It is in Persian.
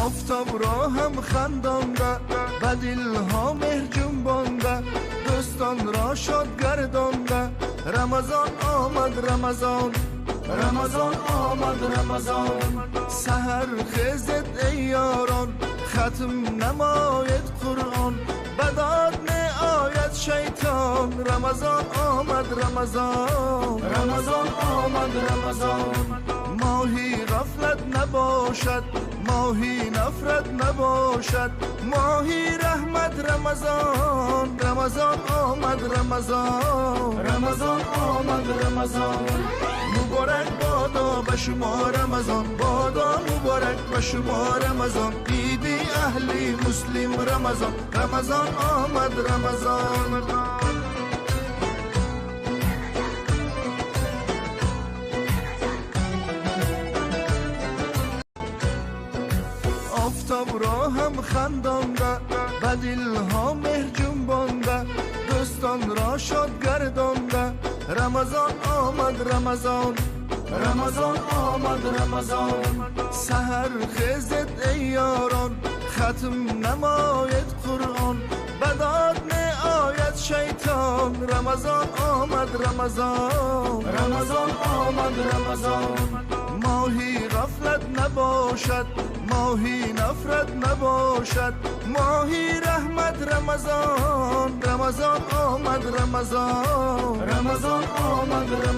آفتاب را هم خندانده، و دلها مهر جنبانده، دوستان را شاد گردانده. رمضان آمد رمضان، رمضان آمد رمضان. سحر خیزد ای یاران، ختم نماید قرآن. بداد آید شیطان، رمضان آمد رمضان، رمضان آمد رمضان. ماهی غفلت نباشد، ماهی نفرت نباشد، ماهی رحمت رمضان. رمضان آمد رمضان، رمضان آمد رمضان. مبارک بادا به شما رمضان، بادا مبارک به شما رمضان. عیدی اهلی مسلم رمضان، رمضان آمد رمضان. آفتاب را هم خندانده، و دلها مهر جنبانده، دوستان را شاد گردانده. رمضان آمد رمضان، رمضان آمد رمضان. سحر خیزد ای یاران، ختم نماید قرآن. بداد آید شیطان، رمضان آمد رمضان، رمضان آمد رمضان. ماهی غفلت نباشد، ماهی نفرت نباشد، ماهی رحمت رمضان. رمضان آمد رمضان، رمضان آمد رمضان.